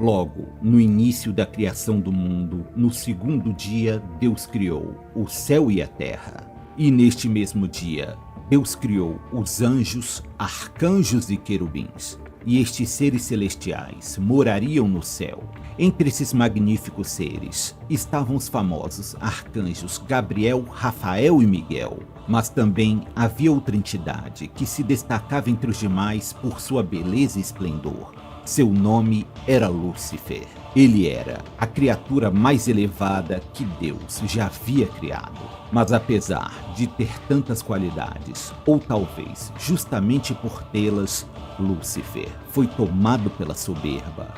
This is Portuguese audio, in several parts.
Logo, no início da criação do mundo, no segundo dia, Deus criou o céu e a terra. E neste mesmo dia, Deus criou os anjos, arcanjos e querubins. E estes seres celestiais morariam no céu. Entre esses magníficos seres estavam os famosos arcanjos Gabriel, Rafael e Miguel. Mas também havia outra entidade que se destacava entre os demais por sua beleza e esplendor. Seu nome era Lúcifer. Ele era a criatura mais elevada que Deus já havia criado. Mas apesar de ter tantas qualidades, ou talvez justamente por tê-las, Lúcifer foi tomado pela soberba,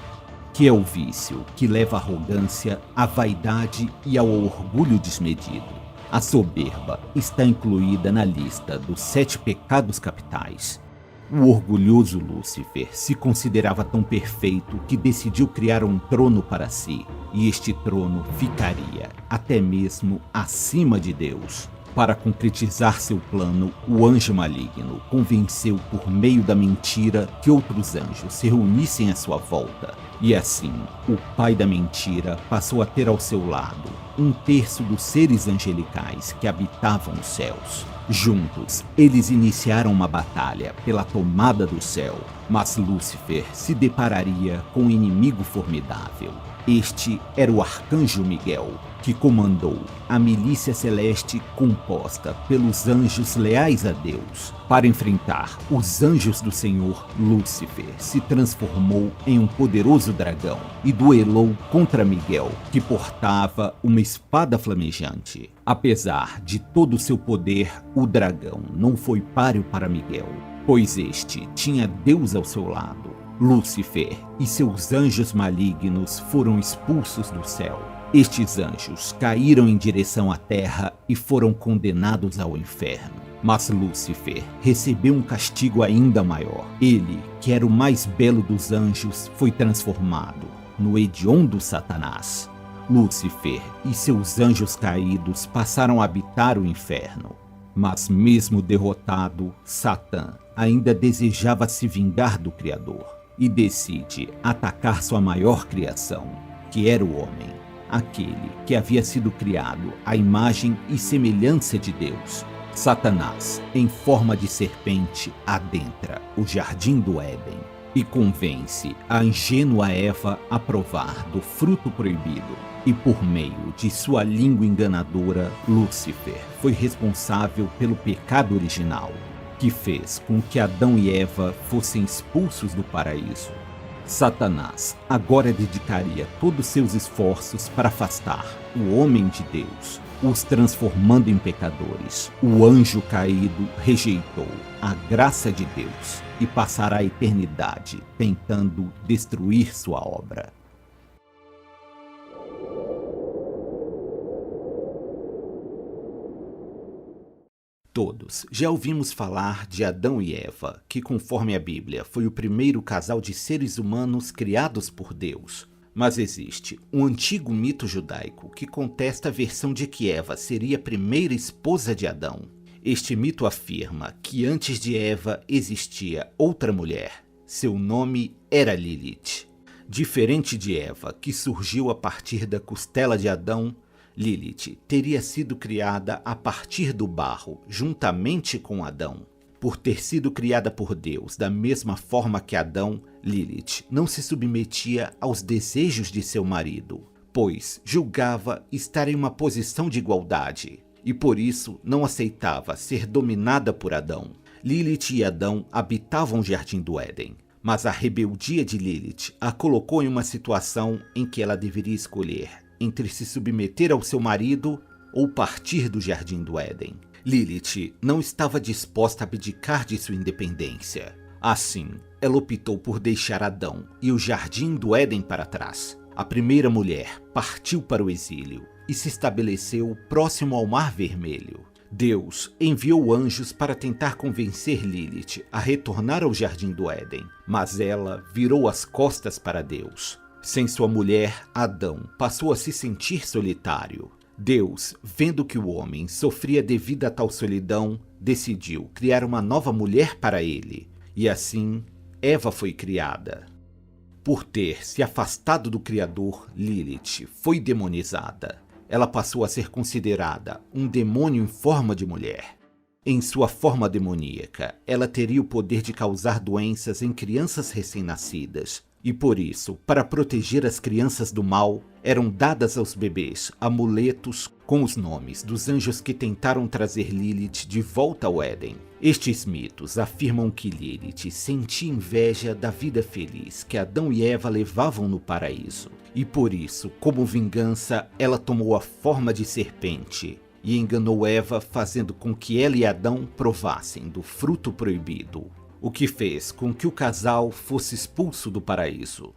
que é o vício que leva à arrogância, à vaidade e ao orgulho desmedido. A soberba está incluída na lista dos 7 pecados capitais. O orgulhoso Lúcifer se considerava tão perfeito que decidiu criar um trono para si, e este trono ficaria até mesmo acima de Deus. Para concretizar seu plano, o anjo maligno convenceu por meio da mentira que outros anjos se reunissem à sua volta. E assim, o pai da mentira passou a ter ao seu lado 1/3 dos seres angelicais que habitavam os céus. Juntos, eles iniciaram uma batalha pela tomada do céu, mas Lúcifer se depararia com um inimigo formidável. Este era o arcanjo Miguel, que comandou a milícia celeste composta pelos anjos leais a Deus. Para enfrentar os anjos do Senhor, Lúcifer se transformou em um poderoso dragão e duelou contra Miguel, que portava uma espada flamejante. Apesar de todo o seu poder, o dragão não foi páreo para Miguel, pois este tinha Deus ao seu lado. Lúcifer e seus anjos malignos foram expulsos do céu. Estes anjos caíram em direção à terra e foram condenados ao inferno. Mas Lúcifer recebeu um castigo ainda maior. Ele, que era o mais belo dos anjos, foi transformado no hediondo Satanás. Lúcifer e seus anjos caídos passaram a habitar o inferno. Mas mesmo derrotado, Satã ainda desejava se vingar do Criador e decide atacar sua maior criação, que era o homem, aquele que havia sido criado à imagem e semelhança de Deus. Satanás, em forma de serpente, adentra o jardim do Éden e convence a ingênua Eva a provar do fruto proibido. E por meio de sua língua enganadora, Lúcifer foi responsável pelo pecado original, que fez com que Adão e Eva fossem expulsos do paraíso. Satanás agora dedicaria todos seus esforços para afastar o homem de Deus, os transformando em pecadores. O anjo caído rejeitou a graça de Deus e passará a eternidade tentando destruir sua obra. Todos já ouvimos falar de Adão e Eva, que, conforme a Bíblia, foi o primeiro casal de seres humanos criados por Deus. Mas existe um antigo mito judaico que contesta a versão de que Eva seria a primeira esposa de Adão. Este mito afirma que antes de Eva existia outra mulher. Seu nome era Lilith. Diferente de Eva, que surgiu a partir da costela de Adão, Lilith teria sido criada a partir do barro, juntamente com Adão. Por ter sido criada por Deus da mesma forma que Adão, Lilith não se submetia aos desejos de seu marido, pois julgava estar em uma posição de igualdade, e por isso não aceitava ser dominada por Adão. Lilith e Adão habitavam o jardim do Éden, mas a rebeldia de Lilith a colocou em uma situação em que ela deveria escolher entre se submeter ao seu marido ou partir do jardim do Éden. Lilith não estava disposta a abdicar de sua independência. Assim, ela optou por deixar Adão e o jardim do Éden para trás. A primeira mulher partiu para o exílio e se estabeleceu próximo ao Mar Vermelho. Deus enviou anjos para tentar convencer Lilith a retornar ao jardim do Éden, mas ela virou as costas para Deus. Sem sua mulher, Adão passou a se sentir solitário. Deus, vendo que o homem sofria devido a tal solidão, decidiu criar uma nova mulher para ele. E assim, Eva foi criada. Por ter se afastado do Criador, Lilith foi demonizada. Ela passou a ser considerada um demônio em forma de mulher. Em sua forma demoníaca, ela teria o poder de causar doenças em crianças recém-nascidas. E por isso, para proteger as crianças do mal, eram dadas aos bebês amuletos com os nomes dos anjos que tentaram trazer Lilith de volta ao Éden. Estes mitos afirmam que Lilith sentia inveja da vida feliz que Adão e Eva levavam no paraíso. E por isso, como vingança, ela tomou a forma de serpente e enganou Eva, fazendo com que ela e Adão provassem do fruto proibido, o que fez com que o casal fosse expulso do paraíso.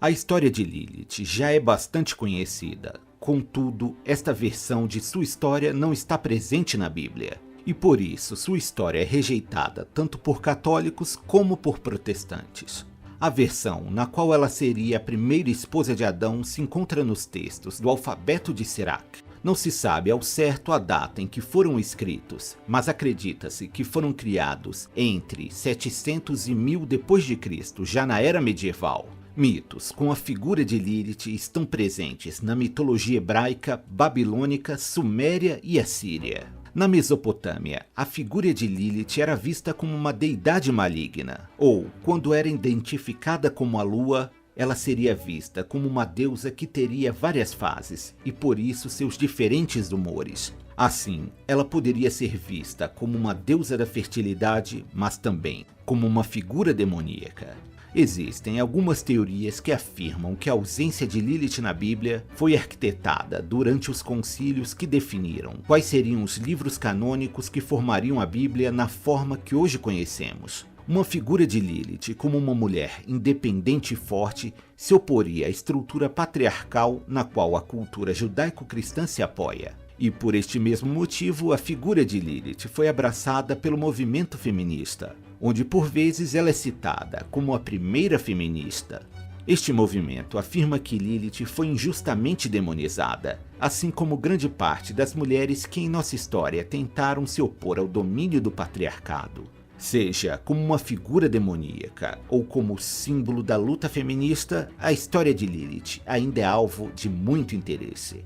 A história de Lilith já é bastante conhecida, contudo, esta versão de sua história não está presente na Bíblia, e por isso sua história é rejeitada tanto por católicos como por protestantes. A versão na qual ela seria a primeira esposa de Adão se encontra nos textos do alfabeto de Sirac. Não se sabe ao certo a data em que foram escritos, mas acredita-se que foram criados entre 700 e 1000 d.C., já na era medieval. Mitos com a figura de Lilith estão presentes na mitologia hebraica, babilônica, suméria e assíria. Na Mesopotâmia, a figura de Lilith era vista como uma deidade maligna, ou, quando era identificada como a lua, ela seria vista como uma deusa que teria várias fases e por isso seus diferentes humores. Assim, ela poderia ser vista como uma deusa da fertilidade, mas também como uma figura demoníaca. Existem algumas teorias que afirmam que a ausência de Lilith na Bíblia foi arquitetada durante os concílios que definiram quais seriam os livros canônicos que formariam a Bíblia na forma que hoje conhecemos. Uma figura de Lilith como uma mulher independente e forte se oporia à estrutura patriarcal na qual a cultura judaico-cristã se apoia. E por este mesmo motivo, a figura de Lilith foi abraçada pelo movimento feminista, onde por vezes ela é citada como a primeira feminista. Este movimento afirma que Lilith foi injustamente demonizada, assim como grande parte das mulheres que em nossa história tentaram se opor ao domínio do patriarcado. Seja como uma figura demoníaca ou como símbolo da luta feminista, a história de Lilith ainda é alvo de muito interesse.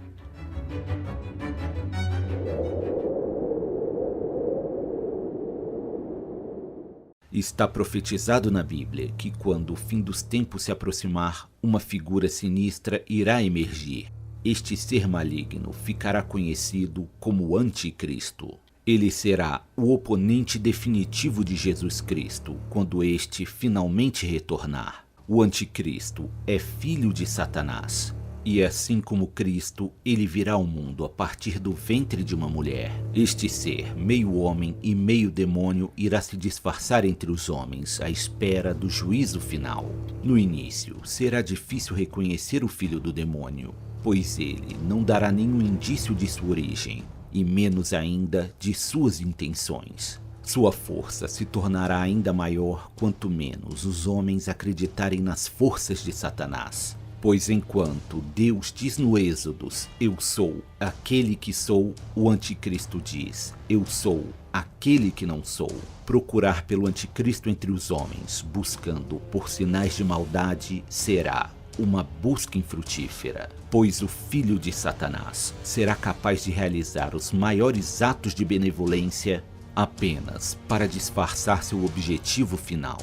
Está profetizado na Bíblia que quando o fim dos tempos se aproximar, uma figura sinistra irá emergir. Este ser maligno ficará conhecido como o Anticristo. Ele será o oponente definitivo de Jesus Cristo quando este finalmente retornar. O Anticristo é filho de Satanás. E assim como Cristo, ele virá ao mundo a partir do ventre de uma mulher. Este ser, meio homem e meio demônio, irá se disfarçar entre os homens à espera do juízo final. No início, será difícil reconhecer o filho do demônio, pois ele não dará nenhum indício de sua origem, e menos ainda de suas intenções. Sua força se tornará ainda maior quanto menos os homens acreditarem nas forças de Satanás. Pois enquanto Deus diz no Êxodos, eu sou aquele que sou, o Anticristo diz, eu sou aquele que não sou. Procurar pelo Anticristo entre os homens, buscando por sinais de maldade, será uma busca infrutífera, pois o filho de Satanás será capaz de realizar os maiores atos de benevolência apenas para disfarçar seu objetivo final,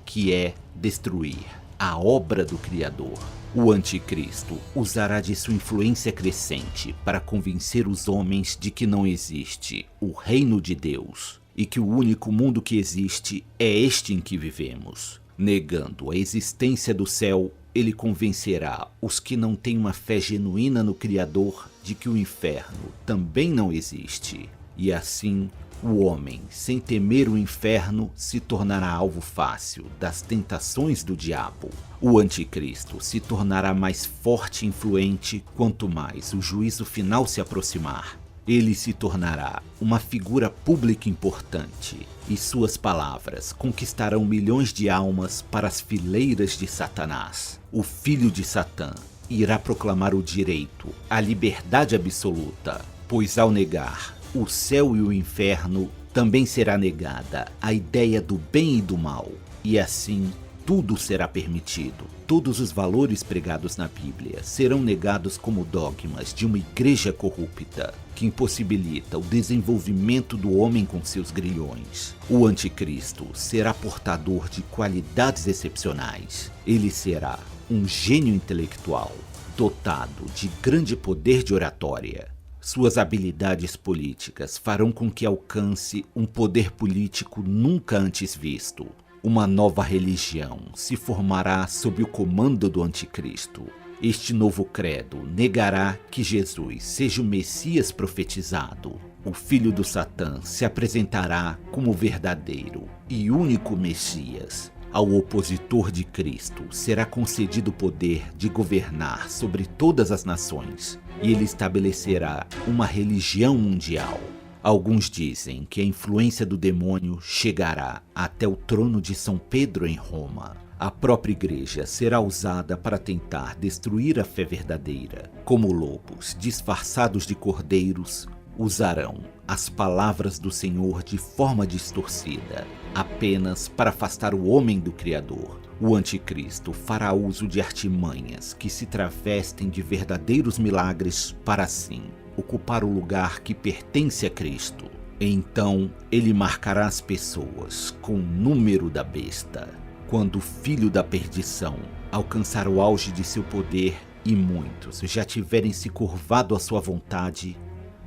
que é destruir a obra do Criador. O Anticristo usará de sua influência crescente para convencer os homens de que não existe o reino de Deus e que o único mundo que existe é este em que vivemos. Negando a existência do céu, ele convencerá os que não têm uma fé genuína no Criador de que o inferno também não existe. E assim, o homem, sem temer o inferno, se tornará alvo fácil das tentações do diabo. O Anticristo se tornará mais forte e influente quanto mais o juízo final se aproximar. Ele se tornará uma figura pública importante e suas palavras conquistarão milhões de almas para as fileiras de Satanás. O filho de Satã irá proclamar o direito à liberdade absoluta, pois ao negar o céu e o inferno, também será negada a ideia do bem e do mal, e assim tudo será permitido. Todos os valores pregados na Bíblia serão negados como dogmas de uma igreja corrupta que impossibilita o desenvolvimento do homem com seus grilhões. O anticristo será portador de qualidades excepcionais. Ele será um gênio intelectual, dotado de grande poder de oratória. Suas habilidades políticas farão com que alcance um poder político nunca antes visto. Uma nova religião se formará sob o comando do anticristo. Este novo credo negará que Jesus seja o Messias profetizado. O filho do Satã se apresentará como verdadeiro e único Messias. Ao opositor de Cristo será concedido o poder de governar sobre todas as nações, e ele estabelecerá uma religião mundial. Alguns dizem que a influência do demônio chegará até o trono de São Pedro em Roma. A própria igreja será usada para tentar destruir a fé verdadeira. Como lobos disfarçados de cordeiros, usarão as palavras do Senhor de forma distorcida, apenas para afastar o homem do Criador. O anticristo fará uso de artimanhas que se travestem de verdadeiros milagres para assim ocupar o lugar que pertence a Cristo. Então ele marcará as pessoas com o número da besta. Quando o filho da perdição alcançar o auge de seu poder e muitos já tiverem se curvado à sua vontade,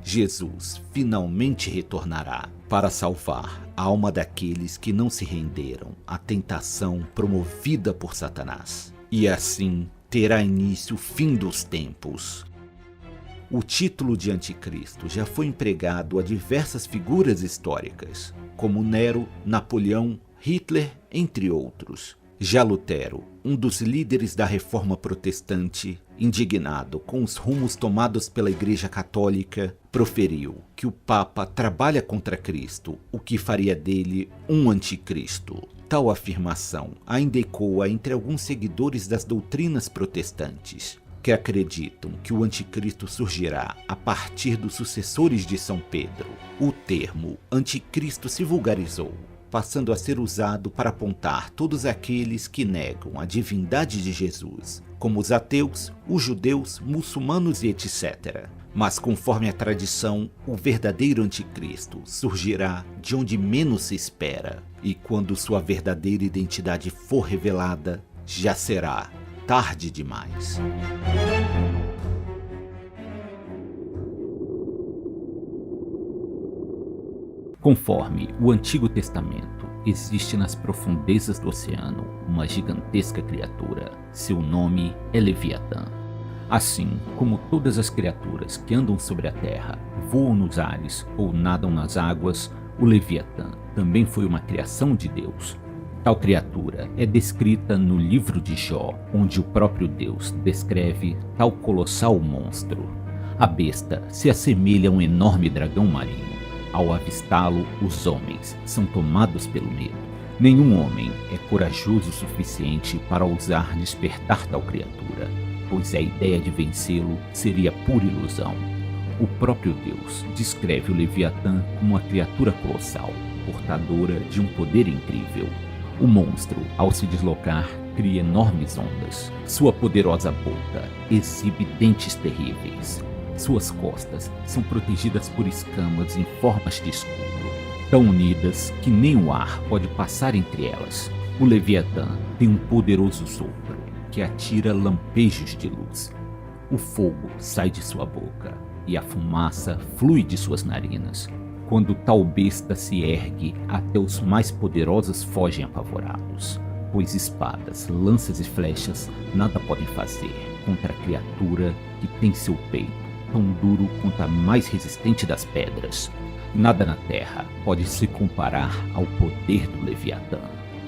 Jesus finalmente retornará para salvar a alma daqueles que não se renderam à tentação promovida por Satanás. E assim terá início o fim dos tempos. O título de anticristo já foi empregado a diversas figuras históricas, como Nero, Napoleão, Hitler, entre outros. Já Lutero, um dos líderes da Reforma Protestante, indignado com os rumos tomados pela Igreja Católica, proferiu que o Papa trabalha contra Cristo, o que faria dele um anticristo. Tal afirmação ainda ecoa entre alguns seguidores das doutrinas protestantes, que acreditam que o anticristo surgirá a partir dos sucessores de São Pedro. O termo anticristo se vulgarizou, passando a ser usado para apontar todos aqueles que negam a divindade de Jesus, como os ateus, os judeus, muçulmanos e etc. Mas conforme a tradição, o verdadeiro anticristo surgirá de onde menos se espera, e quando sua verdadeira identidade for revelada, já será tarde demais. Conforme o Antigo Testamento, existe nas profundezas do oceano uma gigantesca criatura. Seu nome é Leviatã. Assim como todas as criaturas que andam sobre a terra, voam nos ares ou nadam nas águas, o Leviatã também foi uma criação de Deus. Tal criatura é descrita no livro de Jó, onde o próprio Deus descreve tal colossal monstro. A besta se assemelha a um enorme dragão marinho. Ao avistá-lo, os homens são tomados pelo medo. Nenhum homem é corajoso o suficiente para ousar despertar tal criatura, pois a ideia de vencê-lo seria pura ilusão. O próprio Deus descreve o Leviatã como uma criatura colossal, portadora de um poder incrível. O monstro, ao se deslocar, cria enormes ondas. Sua poderosa boca exibe dentes terríveis. Suas costas são protegidas por escamas em formas de escudo, tão unidas que nem o ar pode passar entre elas. O Leviatã tem um poderoso sopro que atira lampejos de luz. O fogo sai de sua boca e a fumaça flui de suas narinas. Quando tal besta se ergue, até os mais poderosos fogem apavorados, pois espadas, lanças e flechas nada podem fazer contra a criatura que tem seu peito tão duro quanto a mais resistente das pedras. Nada na terra pode se comparar ao poder do Leviatã,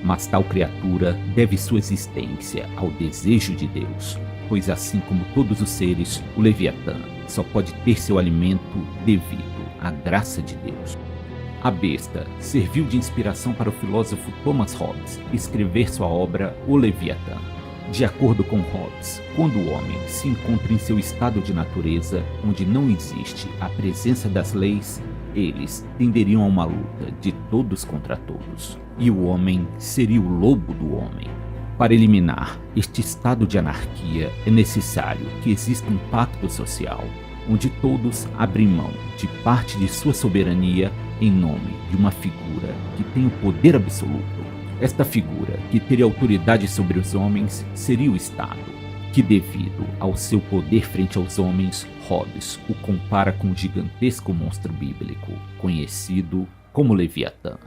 mas tal criatura deve sua existência ao desejo de Deus, pois assim como todos os seres, o Leviatã só pode ter seu alimento devido à graça de Deus. A besta serviu de inspiração para o filósofo Thomas Hobbes escrever sua obra O Leviatã. De acordo com Hobbes, quando o homem se encontra em seu estado de natureza, onde não existe a presença das leis, eles tenderiam a uma luta de todos contra todos, e o homem seria o lobo do homem. Para eliminar este estado de anarquia, é necessário que exista um pacto social, onde todos abrem mão de parte de sua soberania em nome de uma figura que tem o poder absoluto. Esta figura, que teria autoridade sobre os homens, seria o Estado, que, devido ao seu poder frente aos homens, Hobbes o compara com um gigantesco monstro bíblico, conhecido como Leviatã.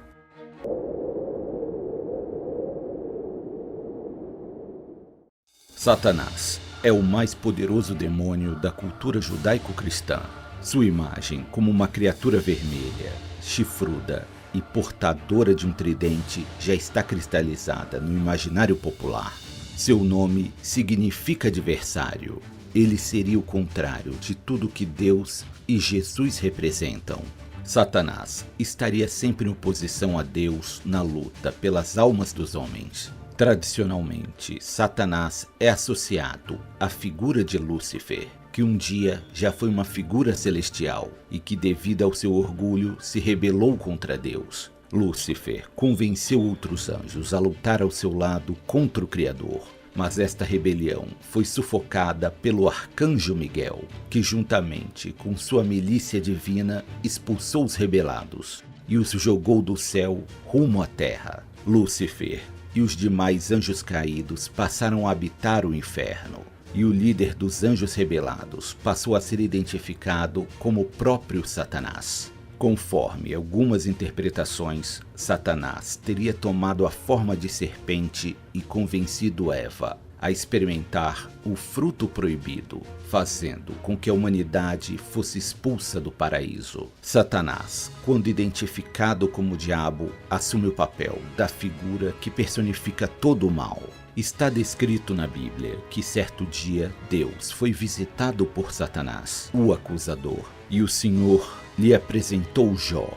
Satanás é o mais poderoso demônio da cultura judaico-cristã. Sua imagem como uma criatura vermelha, chifruda e portadora de um tridente já está cristalizada no imaginário popular. Seu nome significa adversário. Ele seria o contrário de tudo que Deus e Jesus representam. Satanás estaria sempre em oposição a Deus na luta pelas almas dos homens. Tradicionalmente, Satanás é associado à figura de Lúcifer, que um dia já foi uma figura celestial e que, devido ao seu orgulho, se rebelou contra Deus. Lúcifer convenceu outros anjos a lutar ao seu lado contra o Criador, mas esta rebelião foi sufocada pelo arcanjo Miguel, que juntamente com sua milícia divina expulsou os rebelados e os jogou do céu rumo à terra. Lúcifer e os demais anjos caídos passaram a habitar o inferno, e o líder dos anjos rebelados passou a ser identificado como o próprio Satanás. Conforme algumas interpretações, Satanás teria tomado a forma de serpente e convencido Eva a experimentar o fruto proibido, fazendo com que a humanidade fosse expulsa do paraíso. Satanás, quando identificado como diabo, assume o papel da figura que personifica todo o mal. Está descrito na Bíblia que certo dia Deus foi visitado por Satanás, o acusador, e o Senhor lhe apresentou Jó,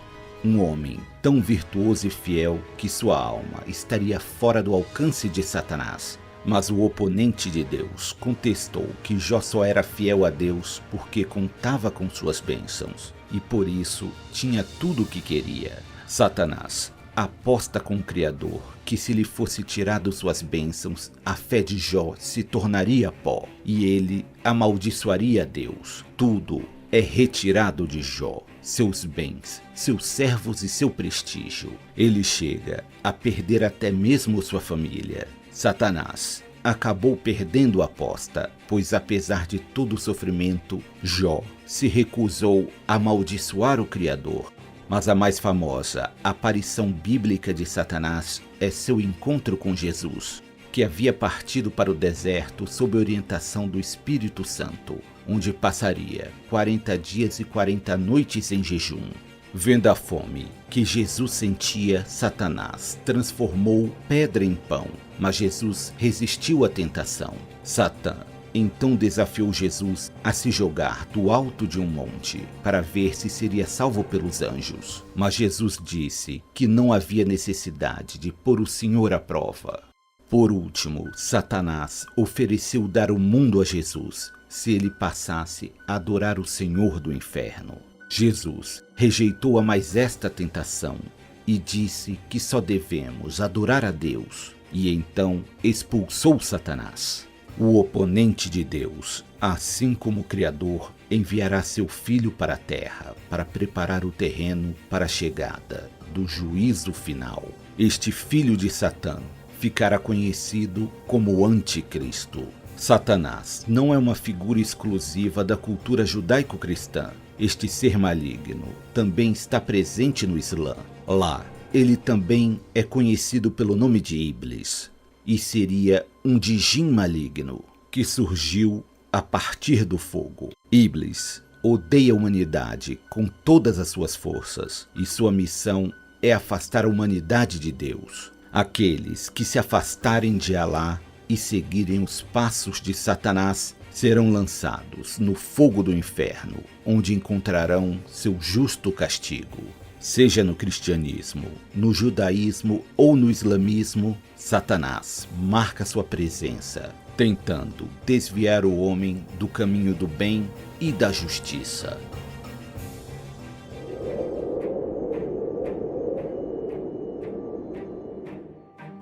um homem tão virtuoso e fiel que sua alma estaria fora do alcance de Satanás. Mas o oponente de Deus contestou que Jó só era fiel a Deus porque contava com suas bênçãos e por isso tinha tudo o que queria. Satanás aposta com o Criador que, se lhe fosse tirado suas bênçãos, a fé de Jó se tornaria pó e ele amaldiçoaria Deus. Tudo é retirado de Jó, seus bens, seus servos e seu prestígio. Ele chega a perder até mesmo sua família. Satanás acabou perdendo a aposta, pois apesar de todo o sofrimento, Jó se recusou a amaldiçoar o Criador. Mas a mais famosa aparição bíblica de Satanás é seu encontro com Jesus, que havia partido para o deserto sob orientação do Espírito Santo, onde passaria 40 dias e 40 noites em jejum. Vendo a fome que Jesus sentia, Satanás transformou pedra em pão, mas Jesus resistiu à tentação. Satã então desafiou Jesus a se jogar do alto de um monte para ver se seria salvo pelos anjos. Mas Jesus disse que não havia necessidade de pôr o Senhor à prova. Por último, Satanás ofereceu dar o mundo a Jesus se ele passasse a adorar o Senhor do inferno. Jesus rejeitou a mais esta tentação e disse que só devemos adorar a Deus, e então expulsou Satanás. O oponente de Deus, assim como o Criador, enviará seu Filho para a terra para preparar o terreno para a chegada do juízo final. Este filho de Satã ficará conhecido como o Anticristo. Satanás não é uma figura exclusiva da cultura judaico-cristã. Este ser maligno também está presente no Islã. Lá, ele também é conhecido pelo nome de Iblis, e seria um djinn maligno que surgiu a partir do fogo. Iblis odeia a humanidade com todas as suas forças, e sua missão é afastar a humanidade de Deus. Aqueles que se afastarem de Alá e seguirem os passos de Satanás serão lançados no fogo do inferno, onde encontrarão seu justo castigo. Seja no cristianismo, no judaísmo ou no islamismo, Satanás marca sua presença, tentando desviar o homem do caminho do bem e da justiça.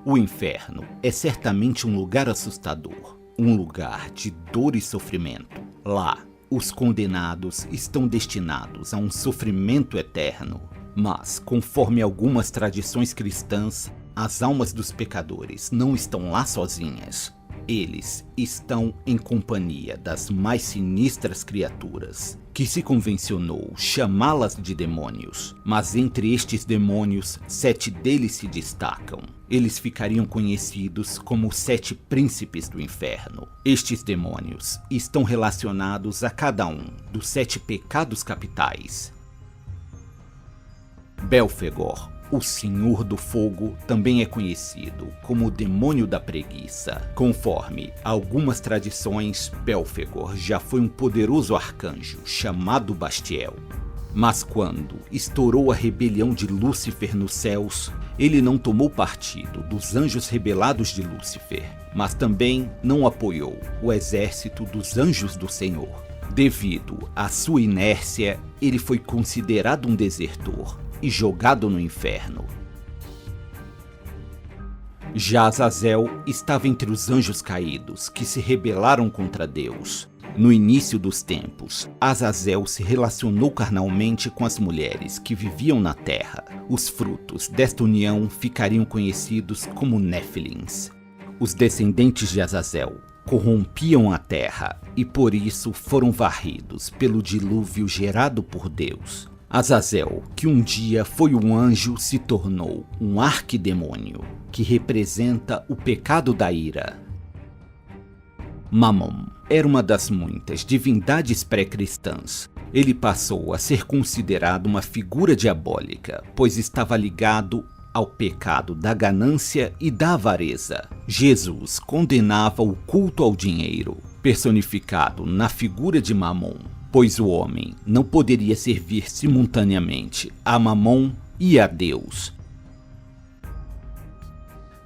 O inferno é certamente um lugar assustador, um lugar de dor e sofrimento. Lá, os condenados estão destinados a um sofrimento eterno. Mas, conforme algumas tradições cristãs, as almas dos pecadores não estão lá sozinhas. Eles estão em companhia das mais sinistras criaturas, que se convencionou chamá-las de demônios. Mas entre estes demônios, 7 deles se destacam. Eles ficariam conhecidos como os 7 príncipes do inferno. Estes demônios estão relacionados a cada um dos 7 pecados capitais. Belfegor, o Senhor do Fogo, também é conhecido como o demônio da preguiça. Conforme algumas tradições, Belfegor já foi um poderoso arcanjo chamado Bastiel. Mas quando estourou a rebelião de Lúcifer nos céus, ele não tomou partido dos anjos rebelados de Lúcifer, mas também não apoiou o exército dos anjos do Senhor. Devido à sua inércia, ele foi considerado um desertor e jogado no inferno. Já Azazel estava entre os anjos caídos que se rebelaram contra Deus. No início dos tempos, Azazel se relacionou carnalmente com as mulheres que viviam na terra. Os frutos desta união ficariam conhecidos como Néfilins. Os descendentes de Azazel corrompiam a terra e por isso foram varridos pelo dilúvio gerado por Deus. Azazel, que um dia foi um anjo, se tornou um arquidemônio, que representa o pecado da ira. Mamon era uma das muitas divindades pré-cristãs. Ele passou a ser considerado uma figura diabólica, pois estava ligado ao pecado da ganância e da avareza. Jesus condenava o culto ao dinheiro, personificado na figura de Mamon, pois o homem não poderia servir simultaneamente a Mamon e a Deus.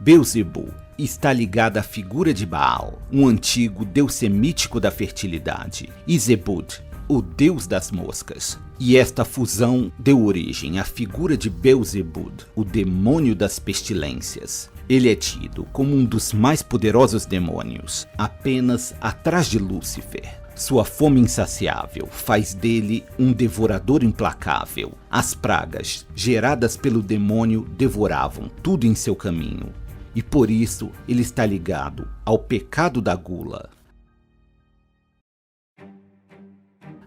Beelzebul está ligada à figura de Baal, um antigo deus semítico da fertilidade, e Zebud, o deus das moscas. E esta fusão deu origem à figura de Beelzebud, o demônio das pestilências. Ele é tido como um dos mais poderosos demônios, apenas atrás de Lúcifer. Sua fome insaciável faz dele um devorador implacável. As pragas geradas pelo demônio devoravam tudo em seu caminho, e por isso ele está ligado ao pecado da gula.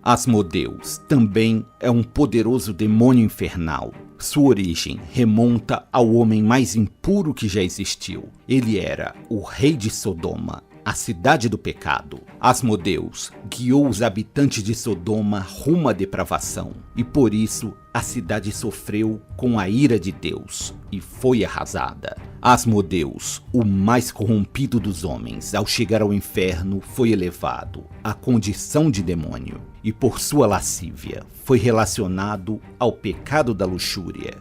Asmodeus também é um poderoso demônio infernal. Sua origem remonta ao homem mais impuro que já existiu. Ele era o rei de Sodoma, a cidade do pecado. Asmodeus guiou os habitantes de Sodoma rumo à depravação, e por isso a cidade sofreu com a ira de Deus e foi arrasada. Asmodeus, o mais corrompido dos homens, ao chegar ao inferno, foi elevado à condição de demônio, e por sua lascívia foi relacionado ao pecado da luxúria.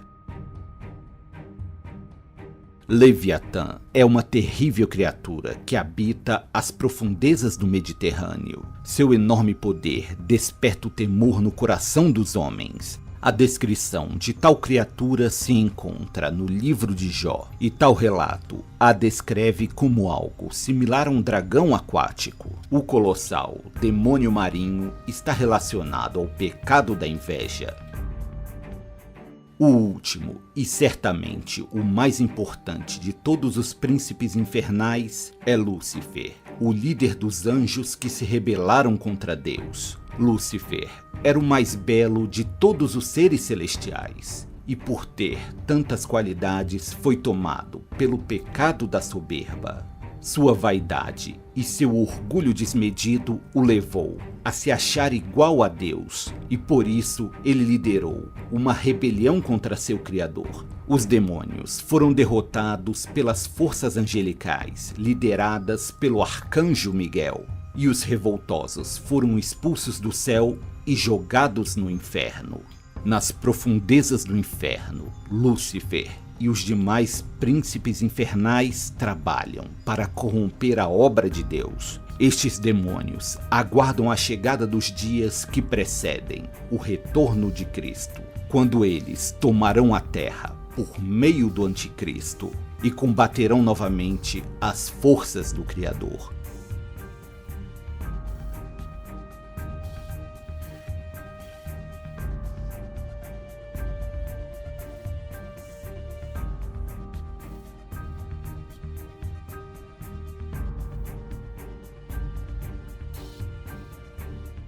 Leviatã é uma terrível criatura que habita as profundezas do Mediterrâneo. Seu enorme poder desperta o temor no coração dos homens. A descrição de tal criatura se encontra no livro de Jó, e tal relato a descreve como algo similar a um dragão aquático. O colossal demônio marinho está relacionado ao pecado da inveja. O último, e certamente o mais importante de todos os príncipes infernais, é Lúcifer, o líder dos anjos que se rebelaram contra Deus. Lúcifer era o mais belo de todos os seres celestiais, e por ter tantas qualidades foi tomado pelo pecado da soberba. Sua vaidade e seu orgulho desmedido o levou a se achar igual a Deus, e por isso ele liderou uma rebelião contra seu Criador. Os demônios foram derrotados pelas forças angelicais, lideradas pelo arcanjo Miguel, e os revoltosos foram expulsos do céu e jogados no inferno. Nas profundezas do inferno, Lúcifer e os demais príncipes infernais trabalham para corromper a obra de Deus. Estes demônios aguardam a chegada dos dias que precedem o retorno de Cristo, quando eles tomarão a terra por meio do Anticristo. e combaterão novamente as forças do Criador.